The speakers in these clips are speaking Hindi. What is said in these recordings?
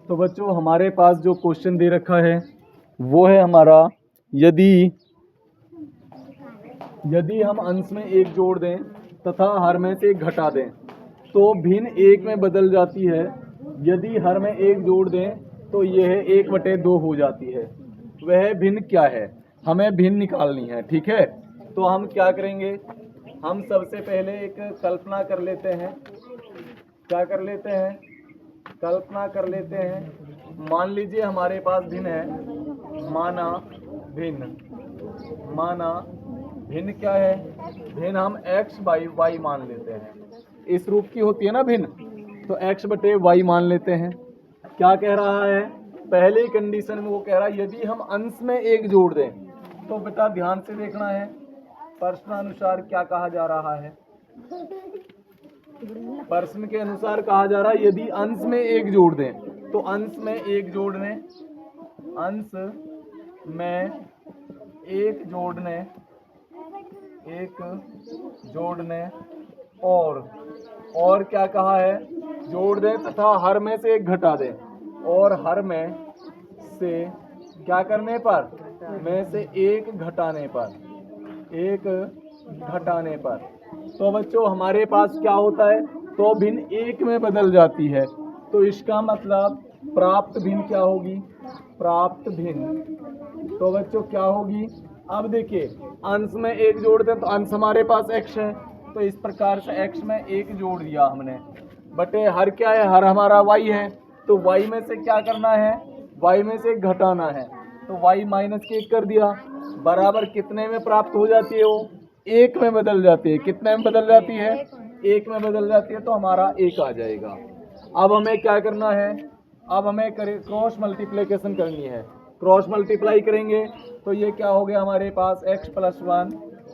तो बच्चों हमारे पास जो क्वेश्चन दे रखा है वो है हमारा, यदि हम अंश में एक जोड़ दें तथा हर में से एक घटा दें तो भिन्न एक में बदल जाती है। यदि हर में एक जोड़ दें तो यह 1/2 हो जाती है। वह भिन्न क्या है? हमें भिन्न निकालनी है। ठीक है, तो हम क्या करेंगे, हम सबसे पहले एक कल्पना कर लेते हैं। क्या कर लेते हैं? कल्पना कर लेते हैं। मान लीजिए हमारे पास भिन्न है, माना भिन्न क्या है? भिन्न हम x बाई वाई मान लेते हैं। इस रूप की होती है ना भिन्न, तो x/y मान लेते हैं। क्या कह रहा है? पहले कंडीशन में वो कह रहा है यदि हम अंश में एक जोड़ दें, तो बेटा ध्यान से देखना है प्रश्नानुसार क्या कहा जा रहा है। प्रश्न के अनुसार कहा जा रहा है यदि अंश में एक जोड़ दें, तो अंश में एक जोड़ने, और क्या कहा है? जोड़ दें तथा हर में से एक घटा दें, और हर में से क्या करने पर? में से एक घटाने पर। तो बच्चों हमारे पास क्या होता है? तो भिन्न एक में बदल जाती है। तो इसका मतलब प्राप्त भिन्न क्या होगी? प्राप्त भिन्न तो बच्चों क्या होगी? अब देखिए अंश में एक जोड़ते तो अंश हमारे पास x है, तो इस प्रकार से x में एक जोड़ दिया हमने, बटे हर क्या है? हर हमारा y है, तो y में से क्या करना है? y में से घटाना है, तो y -1 कर दिया, बराबर कितने में प्राप्त हो जाती है? वो एक में बदल जाती है। कितने में बदल जाती है? एक में बदल जाती है, तो हमारा एक आ जाएगा। अब हमें क्या करना है? अब हमें क्रॉस मल्टीप्लिकेशन करनी है। क्रॉस मल्टीप्लाई करेंगे तो ये क्या हो गया हमारे पास? x + 1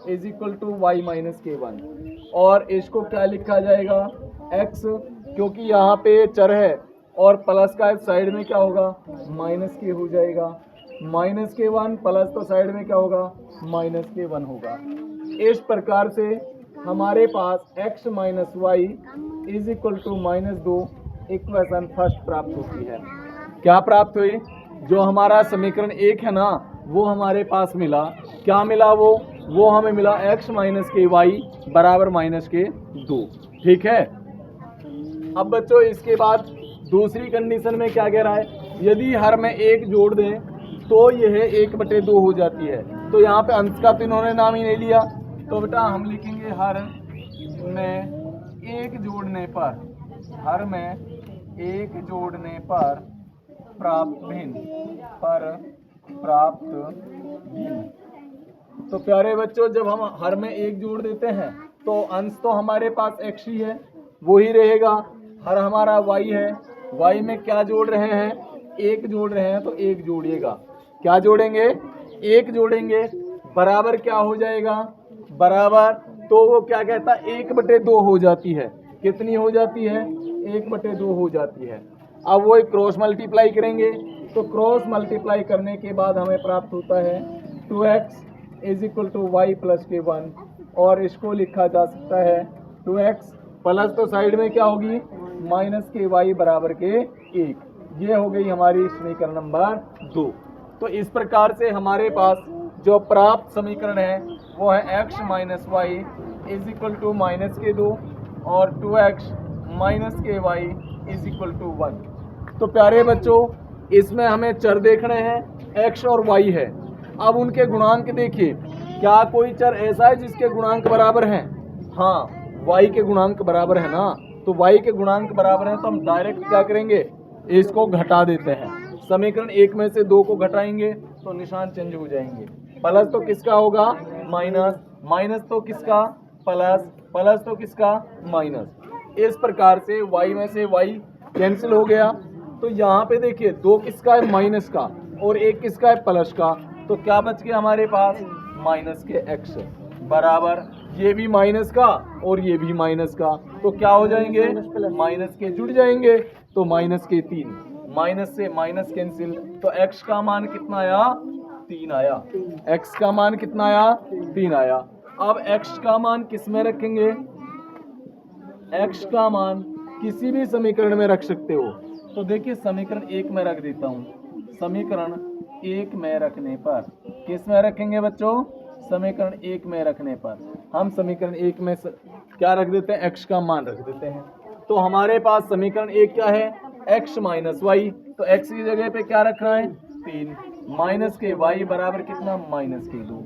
= y - k1, और इसको क्या लिखा जाएगा? x, क्योंकि यहाँ पे चर है और प्लस का साइड में क्या होगा? -k हो जाएगा। -k1 प्लस तो साइड में क्या होगा? -k1 होगा। इस प्रकार से हमारे पास x - y = -2 इक्वेशन फर्स्ट प्राप्त होती है। क्या प्राप्त हुई? जो हमारा समीकरण 1 है ना, वो हमारे पास मिला। क्या मिला? वो हमें मिला x - ky बराबर -2। ठीक है। अब बच्चों इसके बाद दूसरी कंडीशन में क्या कह रहा है? यदि हर में एक जोड़ दें तो यह 1/2 हो जाती है। तो यहाँ पे अंश का तो इन्होंने नाम ही नहीं लिया, तो बेटा हम लिखेंगे हर में एक जोड़ने पर प्राप्त भिन्न। तो प्यारे बच्चों जब हम हर में एक जोड़ देते हैं तो अंश तो हमारे पास x ही है, वो ही रहेगा। हर हमारा y है, y में क्या जोड़ रहे हैं? एक जोड़ रहे हैं, तो एक जोड़िएगा। क्या जोड़ेंगे? एक जोड़ेंगे, बराबर क्या हो जाएगा? बराबर, तो वो क्या कहता है? 1/2 हो जाती है। कितनी हो जाती है? 1/2 हो जाती है। अब वो एक क्रॉस मल्टीप्लाई करेंगे, तो क्रॉस मल्टीप्लाई करने के बाद हमें प्राप्त होता है 2x = y + k1, और इसको लिखा जा सकता है 2x प्लस तो साइड में क्या होगी? -ky बराबर के 1। ये हो गई हमारी समीकरण नंबर 2। तो इस प्रकार से हमारे पास जो प्राप्त समीकरण है वो है x - y = -k2 और 2x - ky = 1। तो प्यारे बच्चों इसमें हमें चर देखने हैं, x और y है। अब उनके गुणांक देखिए, क्या कोई चर ऐसा है जिसके गुणांक बराबर हैं? हाँ, y के गुणांक बराबर है ना, तो y के गुणांक बराबर हैं, तो हम डायरेक्ट क्या करेंगे? इसको घटा देते हैं। समीकरण 1 में से 2 को घटाएंगे तो निशान चेंज हो जाएंगे। प्लस तो किसका होगा? माइनस, माइनस तो किसका? प्लस, प्लस तो किसका? माइनस। इस प्रकार से y में से y कैंसिल हो गया, तो यहाँ पे देखिए 2 किसका है? माइनस का, और 1 किसका है? प्लस का। तो क्या बच गया हमारे पास? माइनस के x बराबर ये भी माइनस का और ये भी माइनस का, तो क्या हो जाएंगे? माइनस के जुड़ जाएंगे, तो -3। माइनस से माइनस कैंसिल, तो x का मान कितना आया? 3 आया। x का मान कितना आया? 3 आया। अब x का मान किस में रखेंगे? x का मान किसी भी समीकरण में रख सकते हो। तो देखिए समीकरण 1 में रख देता हूँ। समीकरण 1 में रखने पर किस में रखेंगे बच्चों? समीकरण 1 में रखने पर हम समीकरण 1 में क्या रख देते हैं? x का मान रख देते हैं। तो हमारे पास समीकरण 1 क्या है? x minus y. तो x की जगह पे क्या रखना है? 3 माइनस के y बराबर कितना? माइनस के 2।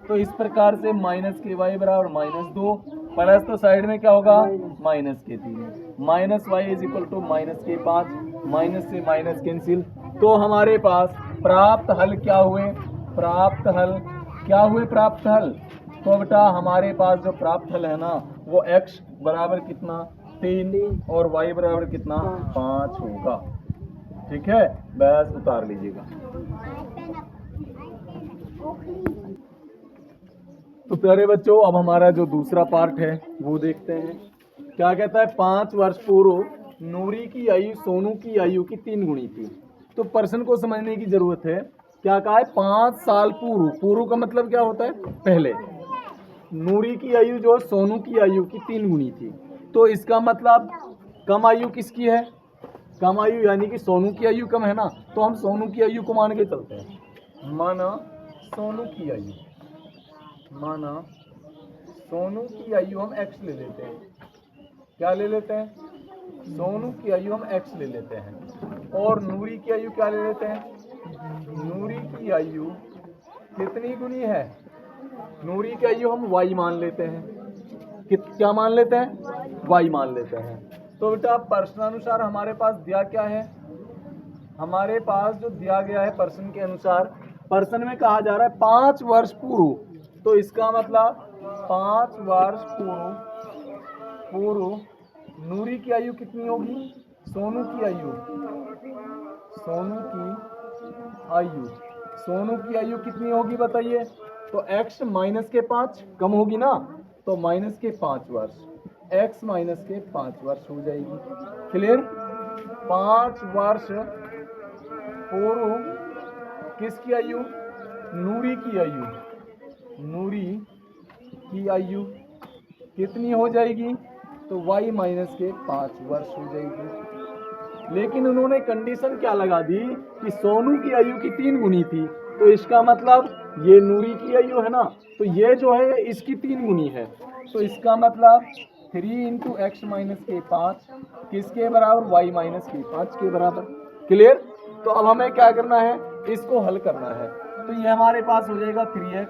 तो इस प्रकार से माइनस के y बराबर -2 प्लस तो साइड में क्या होगा? Minus k 3 minus y is equal to minus k 5 minus से माइनस कैंसिल। तो हमारे पास प्राप्त हल क्या हुए? प्राप्त हल क्या हुए? प्राप्त हल तो बेटा हमारे पास जो प्राप्त हल है ना वो x बराबर कितना? 3 और y बराबर कितना? 5 होगा। ठीक है, बस उतार लीजिएगा। तो प्यारे बच्चों अब हमारा जो दूसरा पार्ट है वो देखते हैं। क्या कहता है? 5 वर्ष पूर्व नूरी की आयु सोनू की आयु की 3 गुनी थी। तो प्रश्न को समझने की जरूरत है। क्या कहा है? 5 साल पूर्व। पूर्व का मतलब क्या होता है? पहले। नूरी की आयु जो सोनू की आयु की 3 गुनी थी। तो इसका मतलब कम आयु किसकी है? कम आयु यानी कि सोनू की आयु कम है ना, तो हम सोनू की आयु को मान के चलते हैं। माना सोनू की आयु, माना सोनू की आयु हम x ले लेते हैं। क्या ले लेते हैं? सोनू की आयु हम x ले लेते हैं। और नूरी की आयु क्या ले लेते हैं? नूरी की आयु कितनी गुनी है? नूरी की आयु हम y मान लेते हैं। क्या मान लेते हैं? y मान लेते हैं। तो बेटा प्रश्नानुसार हमारे पास दिया क्या है? हमारे पास जो दिया गया है प्रश्न के अनुसार, प्रश्न में कहा जा रहा है 5 वर्ष पूर्व। तो इसका मतलब 5 वर्ष पूर्व नूरी की आयु कितनी होगी? सोनू की आयु, सोनू की आयु कितनी होगी बताइए? तो x माइनस के 5 कम होगी ना, तो माइनस के 5 वर्ष, x माइनस के 5 वर्ष हो जाएगी। क्लियर? 5 वर्ष पूर्व किसकी आयु? नूरी की आयु, नूरी की आयु कितनी हो जाएगी? तो y माइनस के 5 वर्ष हो जाएगी। लेकिन उन्होंने कंडीशन क्या लगा दी कि सोनू की आयु की 3 गुनी थी। तो इसका मतलब ये नूरी की आयु है ना, तो ये जो है इसकी 3 गुनी है। तो इसका मतलब 3 इंटू एक्स माइनस के 5 किसके बराबर? y माइनस के 5 के बराबर। क्लियर? तो अब हमें क्या करना है? इसको हल करना है। तो ये हमारे पास हो जाएगा 3x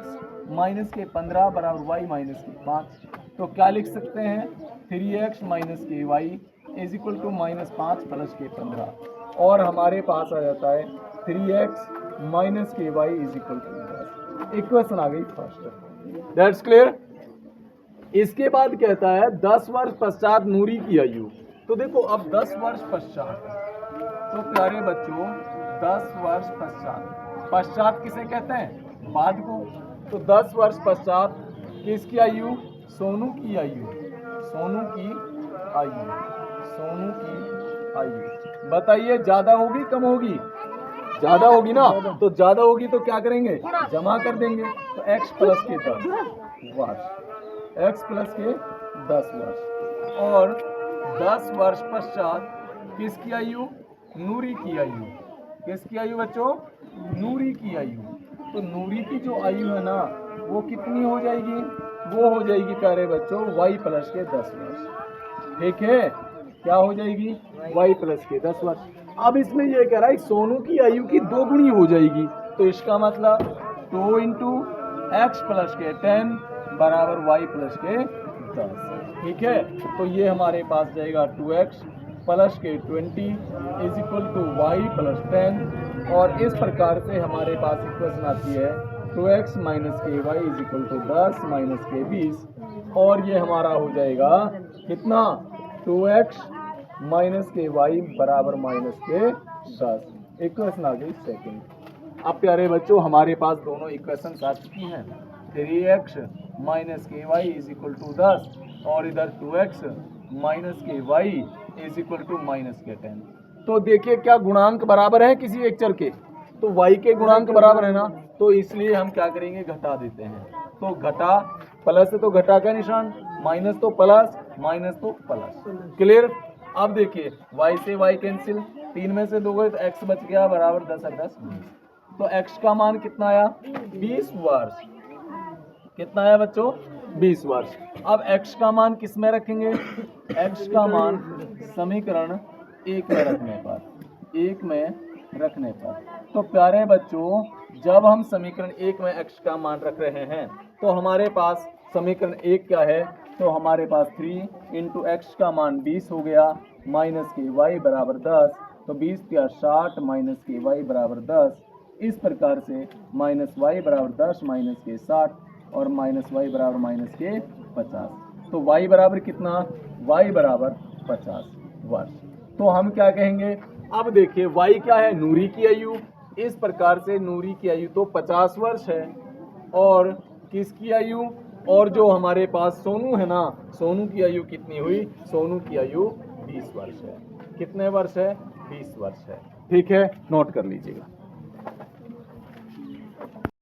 माइनस के 15 बराबर y माइनस के 5। तो क्या लिख सकते हैं? 3x माइनस के y is equal to -5 plus k 15। और हमारे पास आ जाता है 3x माइनस के y is equal to 10। Equation आ गई फर्स्ट। That's clear? इसके बाद कहता है 10 वर्ष पश्चात नूरी की आयु। तो देखो अब 10 वर्ष पश्चात, तो प्यारे बच्चों 10 वर्ष पश्चात किसे कहते हैं? बाद को। तो 10 वर्ष पश्चात किसकी आयु? सोनू की आयु, सोनू की आयु बताइए ज्यादा होगी कम होगी? ज्यादा होगी ना, तो ज्यादा होगी तो क्या करेंगे? जमा कर देंगे। तो x प्लस के 10 वर्ष, x प्लस के 10 वर्ष। और 10 वर्ष पश्चात किसकी आयु? नूरी की आयु। किसकी आयु बच्चों? नूरी की आयु। तो नूरी की जो आयु है ना वो कितनी हो जाएगी? वो हो जाएगी प्यारे बच्चों y प्लस के 10 वर्ष। ठीक है? क्या हो जाएगी? y प्लस के 10 वर्ष। अब इसमें ये कह रहा है सोनू की आयु की 2 गुनी हो जाएगी। तो इसका मतलब 2 इंटू एक्स प्लस के 10 बराबर y प्लस के 10। ठीक है? तो ये हमारे पास जाएगा 2x plus k 20 is equal to y plus 10। और इस प्रकार से हमारे पास इक्वेशन आती है 2x माइनस के y is equal to 10 minus k 20। और ये हमारा हो जाएगा कितना? 2x माइनस के y बराबर माइनस के 10। इक्वेशन आ गई सेकेंड। अब प्यारे बच्चों हमारे पास दोनों इक्वेशन आ चुकी हैं। 3x माइनस के y इज इक्वल टू 10 और इधर 2x माइनस के y is equal to minus k 10। तो देखिए क्या गुणांक बराबर है किसी एक चर के? तो y के गुणांक बराबर है ना, तो इसलिए हम क्या करेंगे? घटा देते हैं। तो घटा, प्लस है तो घटा का निशान, माइनस तो प्लस, माइनस तो प्लस। क्लियर? अब देखिए y से y कैंसिल, 3 में से 2 गए तो x बच गया बराबर 10 और 10। तो x का मान कितना आया? 20 वर्ष। कितना आया बच्चों? 20 वर्ष। अब x का मान किस में रखेंगे? x का मान समीकरण 1 में रखने पर। तो प्यारे बच्चों, जब हम समीकरण 1 में x का मान रख रहे हैं तो हमारे पास समीकरण 1 क्या है? तो हमारे पास 3 इंटू एक्स का मान 20 हो गया माइनस के वाई बराबर 10। तो 20 या 60 माइनस के वाई बराबर 10। इस प्रकार से माइनस वाई बराबर 10 माइनस के 60 और माइनस वाई बराबर माइनस के 50। तो वाई बराबर कितना? वाई बराबर 50 वर्ष। तो हम क्या कहेंगे? अब देखिए वाई क्या है? नूरी की आयु। इस प्रकार से नूरी की आयु तो 50 वर्ष है। और किसकी आयु? और जो हमारे पास सोनू है ना, सोनू की आयु कितनी हुई? सोनू की आयु 20 वर्ष है। कितने वर्ष है? 20 वर्ष है। ठीक है, नोट कर लीजिएगा।